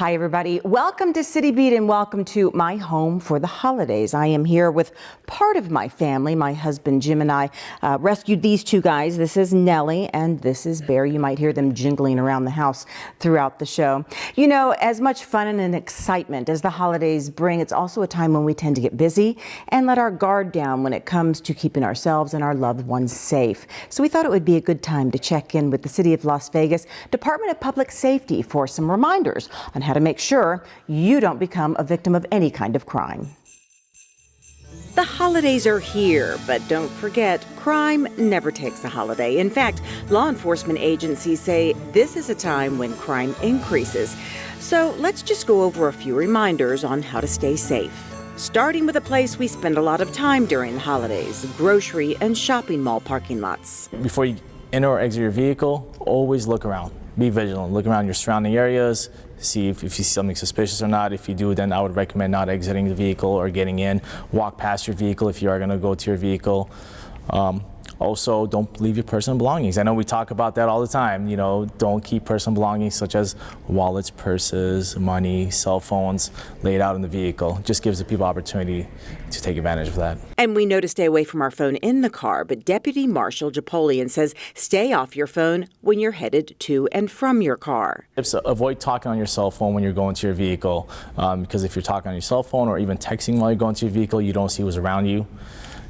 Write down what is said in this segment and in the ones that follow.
Hi, everybody. Welcome to City Beat and welcome to my home for the holidays. I am here with part of my family. My husband Jim and I rescued these two guys. This is Nellie and this is Bear. You might hear them jingling around the house throughout the show. You know, as much fun and excitement as the holidays bring, it's also a time when we tend to get busy and let our guard down when it comes to keeping ourselves and our loved ones safe. So we thought it would be a good time to check in with the City of Las Vegas Department of Public Safety for some reminders on how to make sure you don't become a victim of any kind of crime. The holidays are here, but don't forget, crime never takes a holiday. In fact, law enforcement agencies say this is a time when crime increases. So let's just go over a few reminders on how to stay safe. Starting with a place we spend a lot of time during the holidays, grocery and shopping mall parking lots. Before you enter or exit your vehicle, always look around. Be vigilant. Look around your surrounding areas, see if you see something suspicious or not. If you do, then I would recommend not exiting the vehicle or getting in. Walk past your vehicle if you are going to go to your vehicle. Also, don't leave your personal belongings. I know we talk about that all the time. You know, don't keep personal belongings such as wallets, purses, money, cell phones laid out in the vehicle. Just gives the people opportunity to take advantage of that. And we know to stay away from our phone in the car, but Deputy Marshal Japolian says stay off your phone when you're headed to and from your car. So avoid talking on your cell phone when you're going to your vehicle, because if you're talking on your cell phone or even texting while you're going to your vehicle, you don't see what's around you.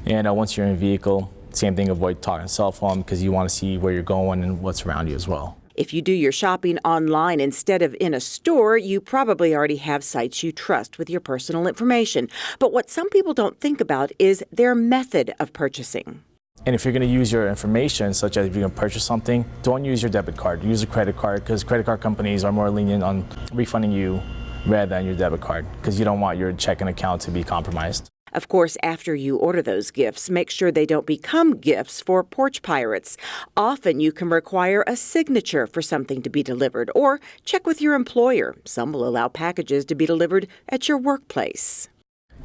And once you're in a vehicle, same thing, avoid talking on cell phone because you want to see where you're going and what's around you as well. If you do your shopping online instead of in a store, you probably already have sites you trust with your personal information. But what some people don't think about is their method of purchasing. And if you're going to use your information, such as if you're going to purchase something, don't use your debit card. Use a credit card because credit card companies are more lenient on refunding you rather than your debit card because you don't want your checking account to be compromised. Of course, after you order those gifts, make sure they don't become gifts for porch pirates. Often you can require a signature for something to be delivered, or check with your employer. Some will allow packages to be delivered at your workplace.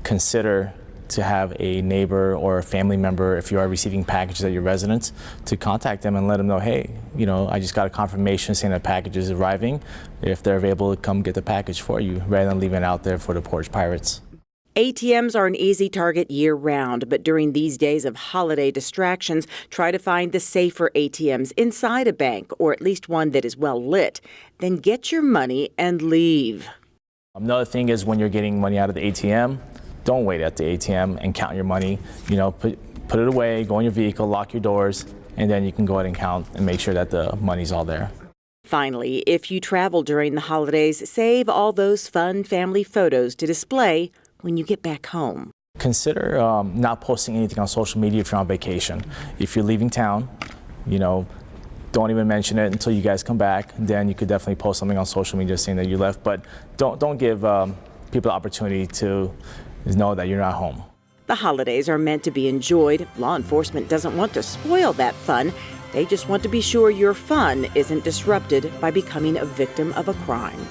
Consider to have a neighbor or a family member, if you are receiving packages at your residence, to contact them and let them know, hey, you know, I just got a confirmation saying that package is arriving. If they're available to come get the package for you, rather than leaving it out there for the porch pirates. ATMs are an easy target year-round, but during these days of holiday distractions, try to find the safer ATMs inside a bank, or at least one that is well lit. Then get your money and leave. Another thing is when you're getting money out of the ATM, don't wait at the ATM and count your money. You know, put it away, go in your vehicle, lock your doors, and then you can go ahead and count and make sure that the money's all there. Finally, if you travel during the holidays, save all those fun family photos to display when you get back home. Consider not posting anything on social media if you're on vacation. If you're leaving town, you know, don't even mention it until you guys come back. Then you could definitely post something on social media saying that you left, but don't give people the opportunity to know that you're not home. The holidays are meant to be enjoyed. Law enforcement doesn't want to spoil that fun. They just want to be sure your fun isn't disrupted by becoming a victim of a crime.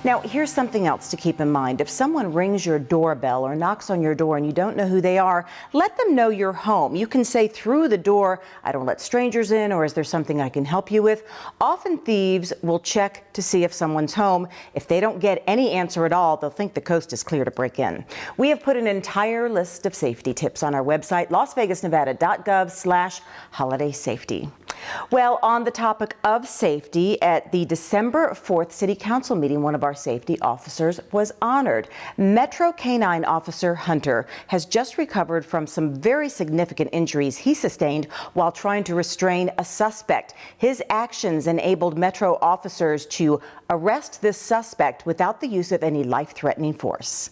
Now, here's something else to keep in mind. If someone rings your doorbell or knocks on your door and you don't know who they are, let them know you're home. You can say through the door, I don't let strangers in, or is there something I can help you with? Often thieves will check to see if someone's home. If they don't get any answer at all, they'll think the coast is clear to break in. We have put an entire list of safety tips on our website, lasvegasnevada.gov/holiday safety. Well, on the topic of safety, at the December 4th City Council meeting, one of our safety officers was honored. Metro K-9 Officer Hunter has just recovered from some very significant injuries he sustained while trying to restrain a suspect. His actions enabled Metro officers to arrest this suspect without the use of any life-threatening force.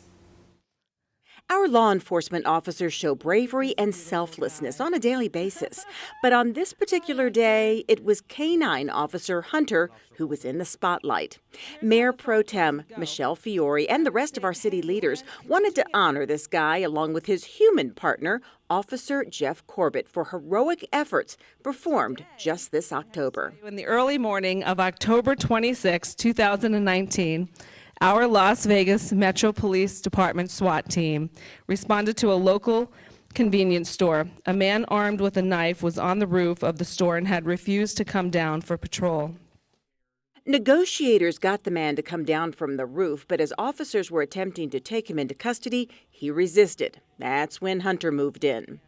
Our law enforcement officers show bravery and selflessness on a daily basis. But on this particular day, it was K-9 Officer Hunter who was in the spotlight. Mayor Pro Tem Michelle Fiore and the rest of our city leaders wanted to honor this guy along with his human partner, Officer Jeff Corbett, for heroic efforts performed just this October. In the early morning of October 26, 2019, our Las Vegas Metro Police Department SWAT team responded to a local convenience store. A man armed with a knife was on the roof of the store and had refused to come down for patrol. Negotiators got the man to come down from the roof, but as officers were attempting to take him into custody, he resisted. That's when Hunter moved in.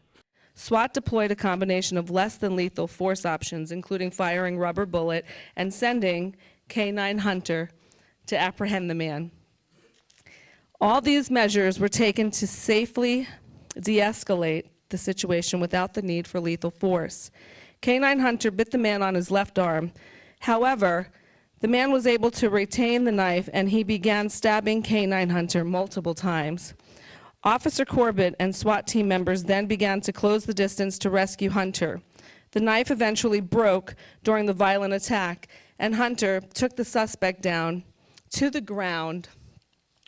SWAT deployed a combination of less than lethal force options, including firing rubber bullet and sending K-9 Hunter to apprehend the man. All these measures were taken to safely de-escalate the situation without the need for lethal force. K-9 Hunter bit the man on his left arm. However, the man was able to retain the knife, and he began stabbing K-9 Hunter multiple times. Officer Corbett and SWAT team members then began to close the distance to rescue Hunter. The knife eventually broke during the violent attack, and Hunter took the suspect down to the ground,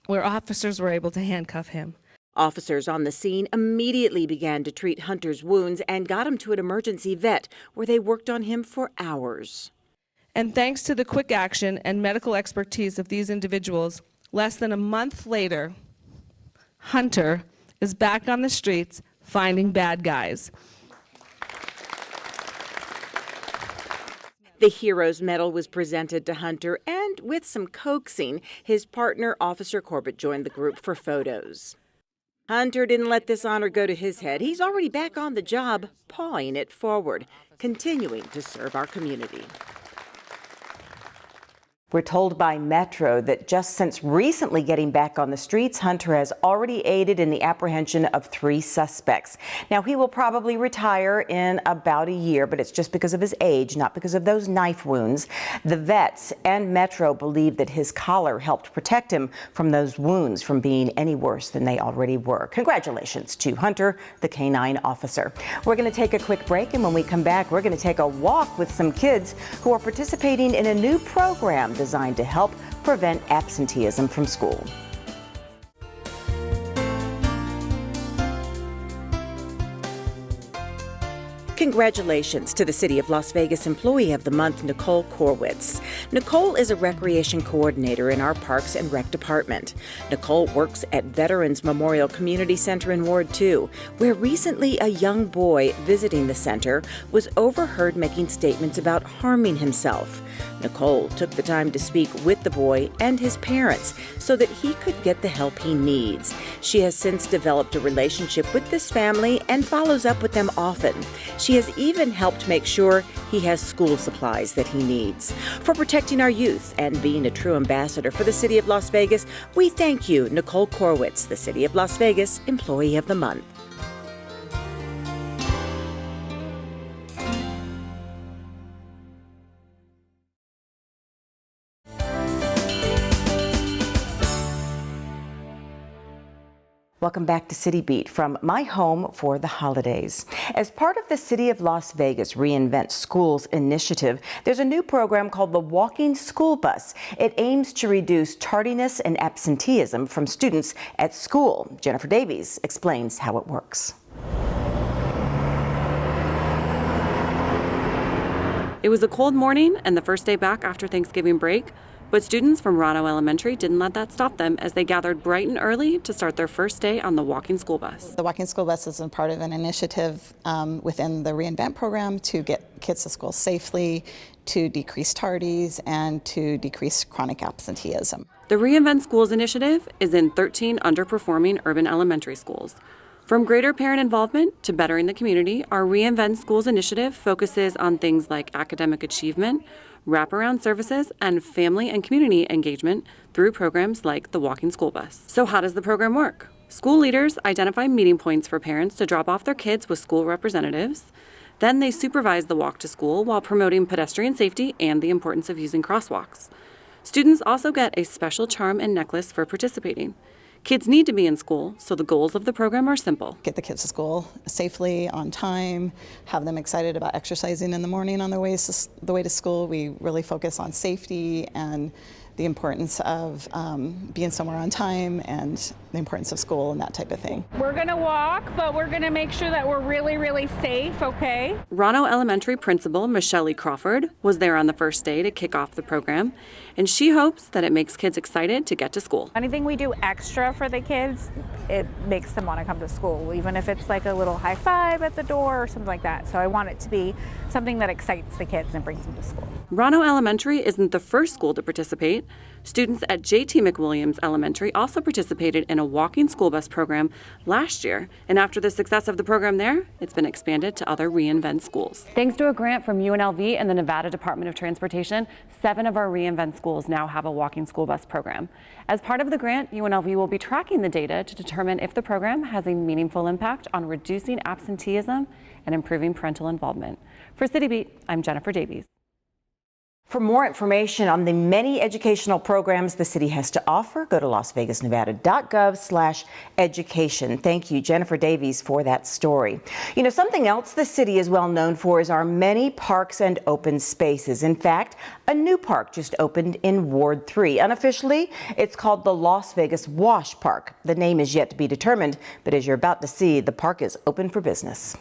where officers were able to handcuff him. Officers on the scene immediately began to treat Hunter's wounds and got him to an emergency vet, where they worked on him for hours. And thanks to the quick action and medical expertise of these individuals, less than a month later, Hunter is back on the streets finding bad guys. The Heroes Medal was presented to Hunter, and with some coaxing, his partner, Officer Corbett, joined the group for photos. Hunter didn't let this honor go to his head. He's already back on the job, pawing it forward, continuing to serve our community. We're told by Metro that just since recently getting back on the streets, Hunter has already aided in the apprehension of 3 suspects. Now, he will probably retire in about a year, but it's just because of his age, not because of those knife wounds. The vets and Metro believe that his collar helped protect him from those wounds from being any worse than they already were. Congratulations to Hunter, the K-9 officer. We're going to take a quick break, and when we come back, we're going to take a walk with some kids who are participating in a new program designed to help prevent absenteeism from school. Congratulations to the City of Las Vegas Employee of the Month, Nicole Korwitz. Nicole is a recreation coordinator in our Parks and Rec department. Nicole works at Veterans Memorial Community Center in Ward 2, where recently a young boy visiting the center was overheard making statements about harming himself. Nicole took the time to speak with the boy and his parents so that he could get the help he needs. She has since developed a relationship with this family and follows up with them often. She has even helped make sure he has school supplies that he needs. For protecting our youth and being a true ambassador for the City of Las Vegas, we thank you, Nicole Korwitz, the City of Las Vegas Employee of the Month. Welcome back to City Beat from my home for the holidays. As part of the City of Las Vegas Reinvent Schools initiative, there's a new program called the Walking School Bus. It aims to reduce tardiness and absenteeism from students at school. Jennifer Davies explains how it works. It was a cold morning and the first day back after Thanksgiving break, but students from Rano Elementary didn't let that stop them as they gathered bright and early to start their first day on the Walking School Bus. The Walking School Bus is a part of an initiative within the Reinvent program to get kids to school safely, to decrease tardies, and to decrease chronic absenteeism. The Reinvent Schools initiative is in 13 underperforming urban elementary schools. From greater parent involvement to bettering the community, our Reinvent Schools initiative focuses on things like academic achievement, wraparound services, and family and community engagement through programs like the Walking School Bus. So how does the program work? School leaders identify meeting points for parents to drop off their kids with school representatives. Then they supervise the walk to school while promoting pedestrian safety and the importance of using crosswalks. Students also get a special charm and necklace for participating. Kids need to be in school, so the goals of the program are simple. Get the kids to school safely, on time, have them excited about exercising in the morning on the way to school. We really focus on safety and the importance of being somewhere on time and the importance of school and that type of thing. We're gonna walk, but we're gonna make sure that we're really, really safe, okay? Rano Elementary Principal Michelle Crawford was there on the first day to kick off the program, and she hopes that it makes kids excited to get to school. Anything we do extra for the kids, it makes them wanna come to school, even if it's like a little high five at the door or something like that. So I want it to be something that excites the kids and brings them to school. Rono Elementary isn't the first school to participate. Students at J.T. McWilliams Elementary also participated in a walking school bus program last year, and after the success of the program there, it's been expanded to other reInvent schools. Thanks to a grant from UNLV and the Nevada Department of Transportation, 7 of our reInvent schools now have a walking school bus program. As part of the grant, UNLV will be tracking the data to determine if the program has a meaningful impact on reducing absenteeism and improving parental involvement. For City Beat, I'm Jennifer Davies. For more information on the many educational programs the city has to offer, go to lasvegasnevada.gov/education. Thank you, Jennifer Davies, for that story. You know, something else the city is well known for is our many parks and open spaces. In fact, a new park just opened in Ward 3. Unofficially, it's called the Las Vegas Wash Park. The name is yet to be determined, but as you're about to see, the park is open for business.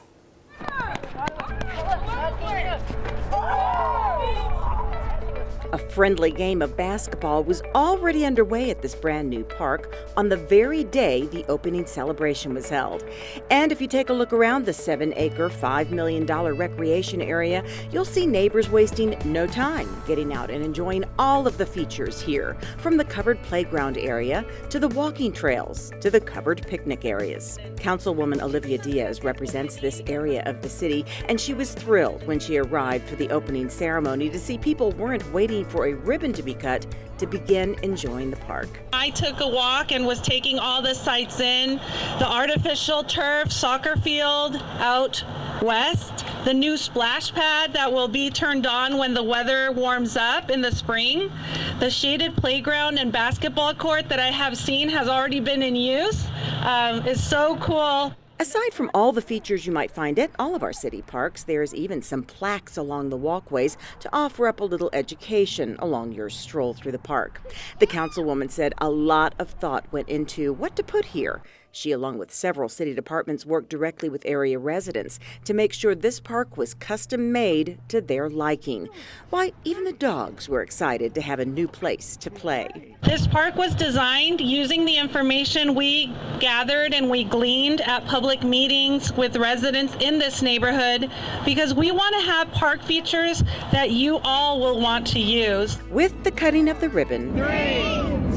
A friendly game of basketball was already underway at this brand new park on the very day the opening celebration was held. And if you take a look around the 7-acre, $5 million recreation area, you'll see neighbors wasting no time getting out and enjoying all of the features here, from the covered playground area to the walking trails to the covered picnic areas. Councilwoman Olivia Diaz represents this area of the city, and she was thrilled when she arrived for the opening ceremony to see people weren't waiting for a ribbon to be cut to begin enjoying the park. I took a walk and was taking all the sights in. The artificial turf soccer field out west, the new splash pad that will be turned on when the weather warms up in the spring, the shaded playground and basketball court that I have seen has already been in use. It's so cool. Aside from all the features you might find at all of our city parks, there's even some plaques along the walkways to offer up a little education along your stroll through the park. The councilwoman said a lot of thought went into what to put here. She, along with several city departments, worked directly with area residents to make sure this park was custom made to their liking. Why, even the dogs were excited to have a new place to play. This park was designed using the information we gathered and we gleaned at public meetings with residents in this neighborhood, because we want to have park features that you all will want to use. With the cutting of the ribbon, 3,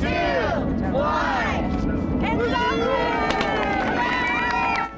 2, 1.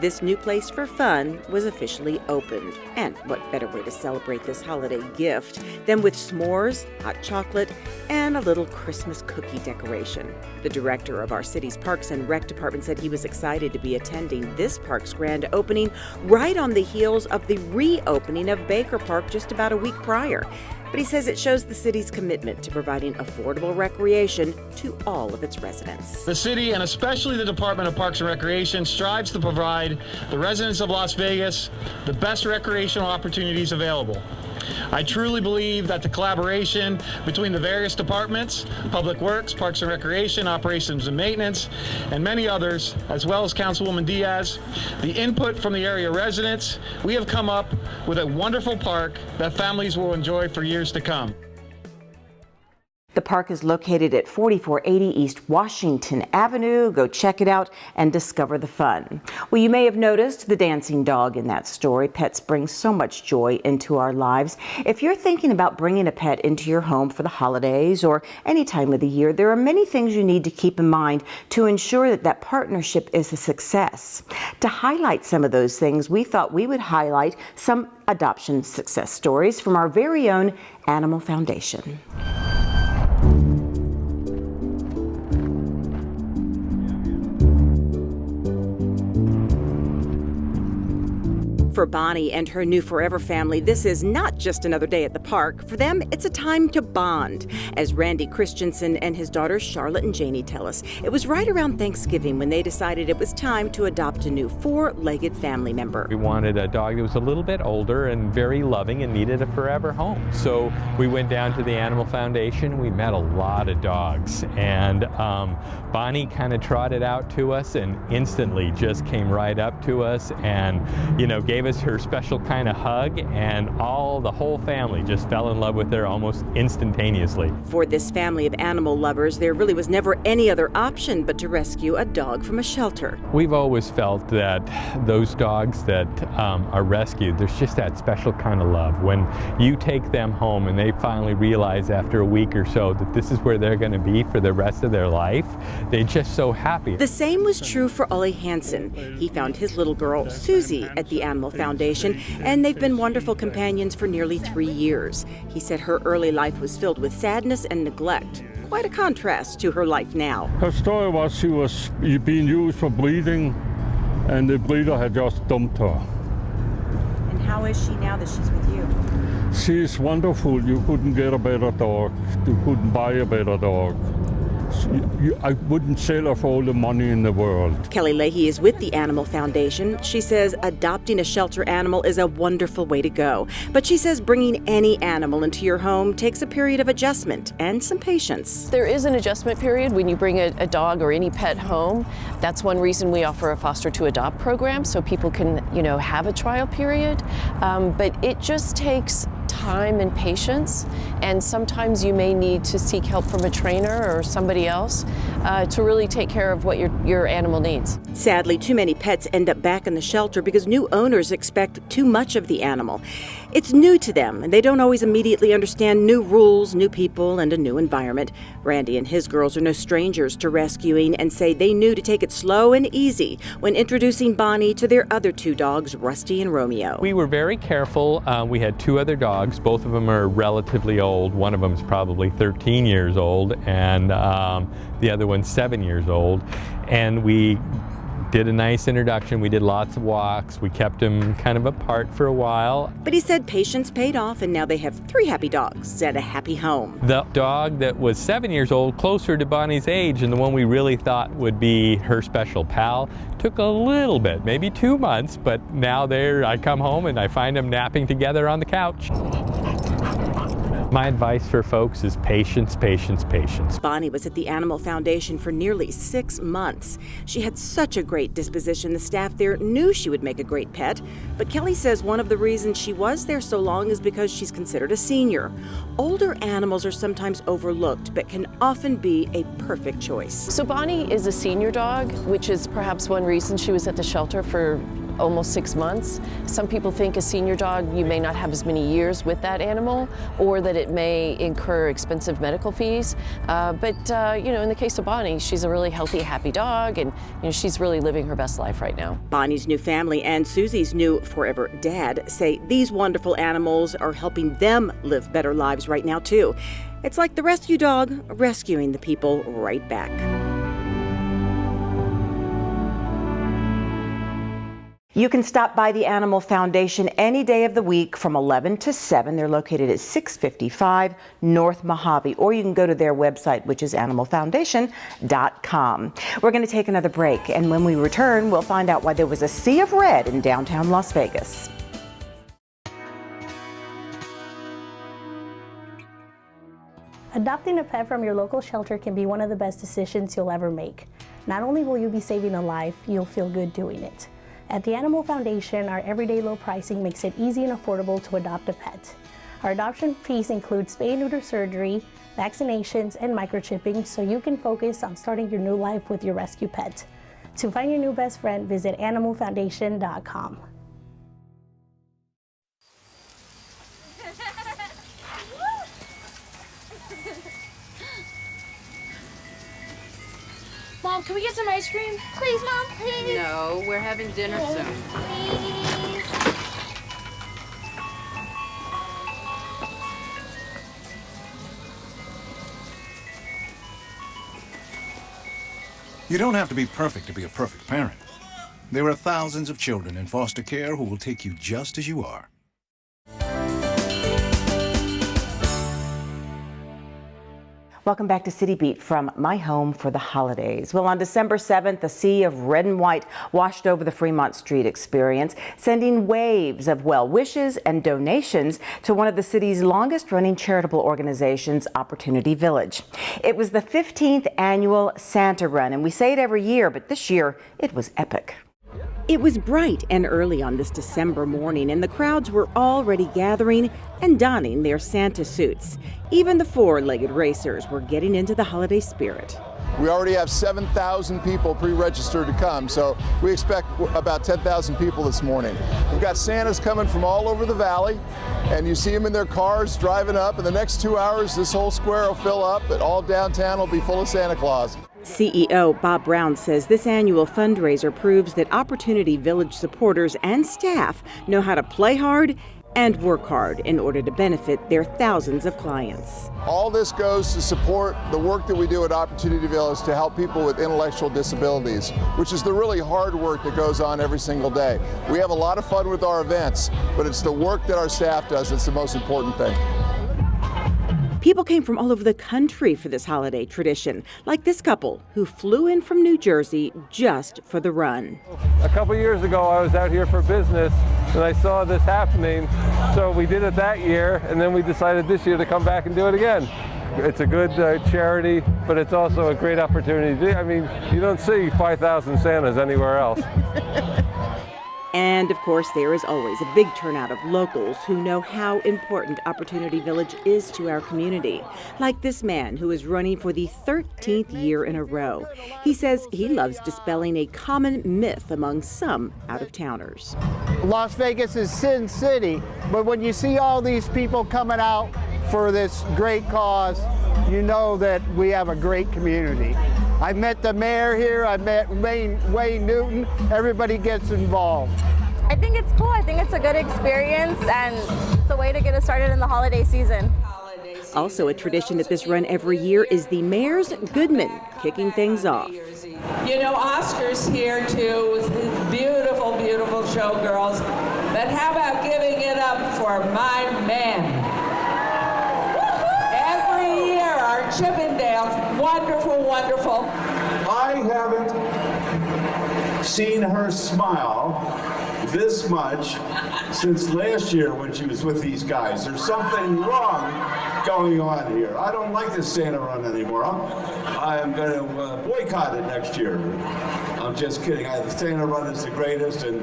this new place for fun was officially opened. And what better way to celebrate this holiday gift than with s'mores, hot chocolate, and a little Christmas cookie decoration. The director of our city's Parks and Rec Department said he was excited to be attending this park's grand opening right on the heels of the reopening of Baker Park just about a week prior. But he says it shows the city's commitment to providing affordable recreation to all of its residents. The city, and especially the Department of Parks and Recreation, strives to provide the residents of Las Vegas the best recreational opportunities available. I truly believe that the collaboration between the various departments, Public Works, Parks and Recreation, Operations and Maintenance, and many others, as well as Councilwoman Diaz, the input from the area residents, we have come up with a wonderful park that families will enjoy for years to come. The park is located at 4480 East Washington Avenue. Go check it out and discover the fun. Well, you may have noticed the dancing dog in that story. Pets bring so much joy into our lives. If you're thinking about bringing a pet into your home for the holidays or any time of the year, there are many things you need to keep in mind to ensure that that partnership is a success. To highlight some of those things, we thought we would highlight some adoption success stories from our very own Animal Foundation. For Bonnie and her new forever family, this is not just another day at the park. For them, it's a time to bond. As Randy Christensen and his daughters Charlotte and Janie tell us, it was right around Thanksgiving when they decided it was time to adopt a new four-legged family member. We wanted a dog that was a little bit older and very loving and needed a forever home. So we went down to the Animal Foundation. We met a lot of dogs, and Bonnie kind of trotted out to us and instantly just came right up to us and, gave us her special kind of hug, and the whole family just fell in love with her almost instantaneously. For this family of animal lovers, there really was never any other option but to rescue a dog from a shelter. We've always felt that those dogs that are rescued, there's just that special kind of love. When you take them home and they finally realize after a week or so that this is where they're going to be for the rest of their life, they're just so happy. The same was true for Ollie Hansen. He found his little girl, Susie, at the Animal Foundation, and they've been wonderful companions for nearly 3 years. He said her early life was filled with sadness and neglect. Quite a contrast to her life now. Her story was she was being used for breeding, and the breeder had just dumped her. And how is she now that she's with you? She's wonderful. You couldn't get a better dog. You couldn't buy a better dog. I wouldn't sell her for all the money in the world. Kelly Leahy is with the Animal Foundation. She says adopting a shelter animal is a wonderful way to go. But she says bringing any animal into your home takes a period of adjustment and some patience. There is an adjustment period when you bring a dog or any pet home. That's one reason we offer a foster to adopt program, so people can, have a trial period. But it just takes time and patience, and sometimes you may need to seek help from a trainer or somebody else to really take care of what your animal needs. Sadly, too many pets end up back in the shelter because new owners expect too much of the animal. It's new to them, and they don't always immediately understand new rules, new people, and a new environment. Randy and his girls are no strangers to rescuing and say they knew to take it slow and easy when introducing Bonnie to their other 2 dogs, Rusty and Romeo. We were very careful. We had 2 other dogs. Both of them are relatively old. One of them is probably 13 years old, and the other one's 7 years old. And we did a nice introduction. We did lots of walks. We kept them kind of apart for a while. But he said patience paid off, and now they have 3 happy dogs at a happy home. The dog that was 7 years old, closer to Bonnie's age, and the one we really thought would be her special pal, took a little bit, maybe 2 months, but now I come home and I find them napping together on the couch. My advice for folks is patience, patience, patience. Bonnie was at the Animal Foundation for nearly 6 months. She had such a great disposition, the staff there knew she would make a great pet. But Kelly says one of the reasons she was there so long is because she's considered a senior. Older animals are sometimes overlooked, but can often be a perfect choice. So Bonnie is a senior dog, which is perhaps one reason she was at the shelter for almost 6 months. Some people think a senior dog, you may not have as many years with that animal, or that it may incur expensive medical fees. But in the case of Bonnie, she's a really healthy, happy dog, and she's really living her best life right now. Bonnie's new family and Susie's new forever dad say these wonderful animals are helping them live better lives right now too. It's like the rescue dog rescuing the people right back. You can stop by the Animal Foundation any day of the week from 11 to 7. They're located at 655 North Mojave, or you can go to their website, which is animalfoundation.com. We're going to take another break, and when we return, we'll find out why there was a sea of red in downtown Las Vegas. Adopting a pet from your local shelter can be one of the best decisions you'll ever make. Not only will you be saving a life, you'll feel good doing it. At the Animal Foundation, our everyday low pricing makes it easy and affordable to adopt a pet. Our adoption fees include spay and neuter surgery, vaccinations, and microchipping, so you can focus on starting your new life with your rescue pet. To find your new best friend, visit animalfoundation.com. Mom, can we get some ice cream? Please, Mom, please. No, we're having dinner soon. Please. You don't have to be perfect to be a perfect parent. There are thousands of children in foster care who will take you just as you are. Welcome back to City Beat from my home for the holidays. Well, on December 7th, a sea of red and white washed over the Fremont Street experience, sending waves of well wishes and donations to one of the city's longest running charitable organizations, Opportunity Village. It was the 15th annual Santa Run, and we say it every year, but this year it was epic. It was bright and early on this December morning, and the crowds were already gathering and donning their Santa suits. Even the four-legged racers were getting into the holiday spirit. We already have 7,000 people pre-registered to come, so we expect about 10,000 people this morning. We've got Santas coming from all over the valley, and you see them in their cars driving up. In the next 2 hours, this whole square will fill up, and all downtown will be full of Santa Claus. CEO Bob Brown says this annual fundraiser proves that Opportunity Village supporters and staff know how to play hard and work hard in order to benefit their thousands of clients. All this goes to support the work that we do at Opportunity Village to help people with intellectual disabilities, which is the really hard work that goes on every single day. We have a lot of fun with our events, but it's the work that our staff does that's the most important thing. People came from all over the country for this holiday tradition, like this couple who flew in from New Jersey just for the run. A couple years ago, I was out here for business and I saw this happening, so we did it that year, and then we decided this year to come back and do it again. It's a good charity, but it's also a great opportunity. I mean, you don't see 5,000 Santas anywhere else. And of course, there is always a big turnout of locals who know how important Opportunity Village is to our community. Like this man who is running for the 13th year in a row. He says he loves dispelling a common myth among some out-of-towners. Las Vegas is Sin City, but when you see all these people coming out for this great cause, you know that we have a great community. I met the mayor here, I met Wayne Newton, everybody gets involved. I think it's cool, I think it's a good experience, and it's a way to get us started in the holiday season. Also a tradition at this run every year is the Mayor's Goodman kicking things off. You know, Oscar's here too, with these beautiful, beautiful showgirls, but how about giving it up for my man? Every year, our Chippendales, wonderful, wonderful. I haven't seen her smile this much since last year when she was with these guys. There's something wrong going on here. I don't like this Santa run anymore. I'm going to boycott it next year. I'm just kidding. The Santa run is the greatest, and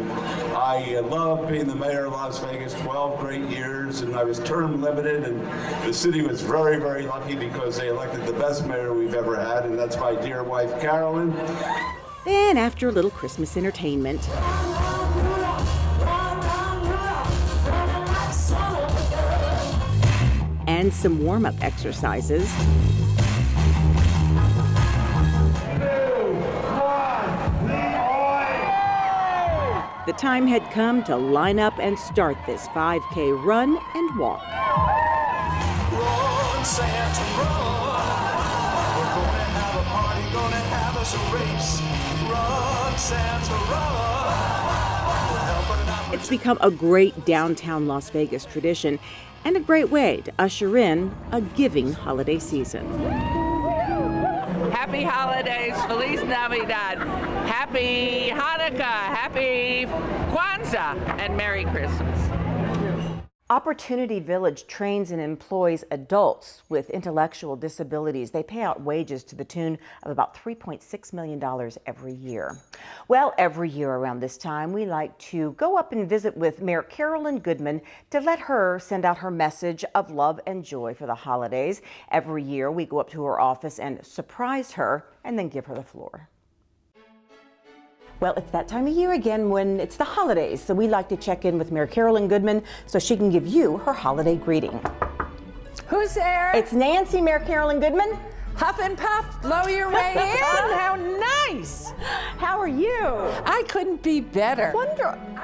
I love being the mayor of Las Vegas, 12 great years, and I was term limited, and the city was very, very lucky because they elected the best mayor we've ever had, and that's my dear wife, Carolyn. Then after a little Christmas entertainment, and some warm-up exercises, the time had come to line up and start this 5K run and walk. Run, Santa, run. We're gonna have a party, gonna have us a race. Run, Santa, run. It's become a great downtown Las Vegas tradition and a great way to usher in a giving holiday season. Happy holidays, Feliz Navidad, Happy Hanukkah, Happy Kwanzaa, and Merry Christmas. Opportunity Village trains and employs adults with intellectual disabilities. They pay out wages to the tune of about $3.6 million every year. Well, every year around this time, we like to go up and visit with Mayor Carolyn Goodman to let her send out her message of love and joy for the holidays. Every year, we go up to her office and surprise her and then give her the floor. Well, it's that time of year again when it's the holidays, so we like to check in with Mayor Carolyn Goodman so she can give you her holiday greeting. Who's there? It's Nancy, Mayor Carolyn Goodman. Huff and puff, blow your way in. How nice. How are you? I couldn't be better.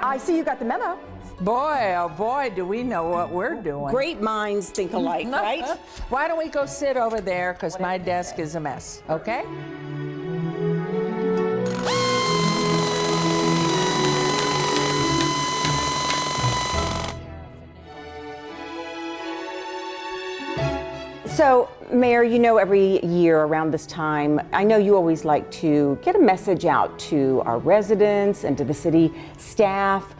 I see you got the memo. Boy, oh boy, do we know what we're doing. Great minds think alike, right? Why don't we go sit over there, because my desk is a mess, okay? So, Mayor, you know every year around this time, I know you always like to get a message out to our residents and to the city staff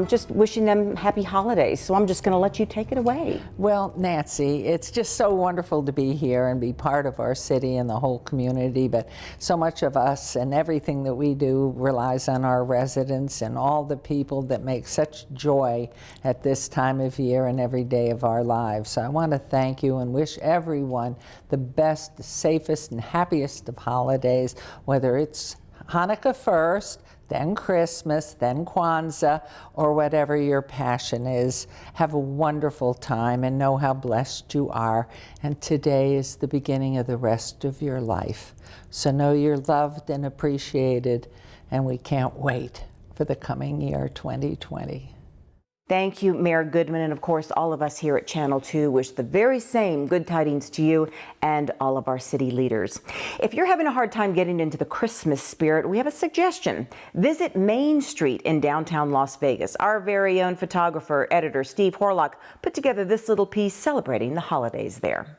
just wishing them happy holidays. So I'm just going to let you take it away. Well, Nancy, it's just so wonderful to be here and be part of our city and the whole community, but so much of us and everything that we do relies on our residents and all the people that make such joy at this time of year and every day of our lives. So I want to thank you and wish everyone the best, safest, and happiest of holidays, whether it's Hanukkah first, then Christmas, then Kwanzaa, or whatever your passion is. Have a wonderful time and know how blessed you are. And today is the beginning of the rest of your life. So know you're loved and appreciated, and we can't wait for the coming year, 2020. Thank you, Mayor Goodman, and of course all of us here at Channel 2 wish the very same good tidings to you and all of our city leaders. If you're having a hard time getting into the Christmas spirit, we have a suggestion. Visit Main Street in downtown Las Vegas. Our very own photographer, editor Steve Horlock put together this little piece celebrating the holidays there.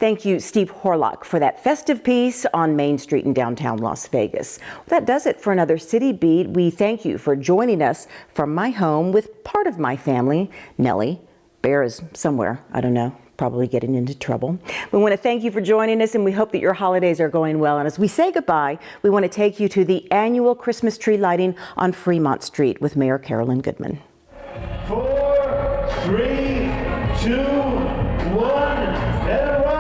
Thank you, Steve Horlock, for that festive piece on Main Street in downtown Las Vegas. Well, that does it for another City Beat. We thank you for joining us from my home with part of my family, Nellie. Bear is somewhere, I don't know, probably getting into trouble. We want to thank you for joining us, and we hope that your holidays are going well. And as we say goodbye, we want to take you to the annual Christmas tree lighting on Fremont Street with Mayor Carolyn Goodman. 4, 3, 2, 1, and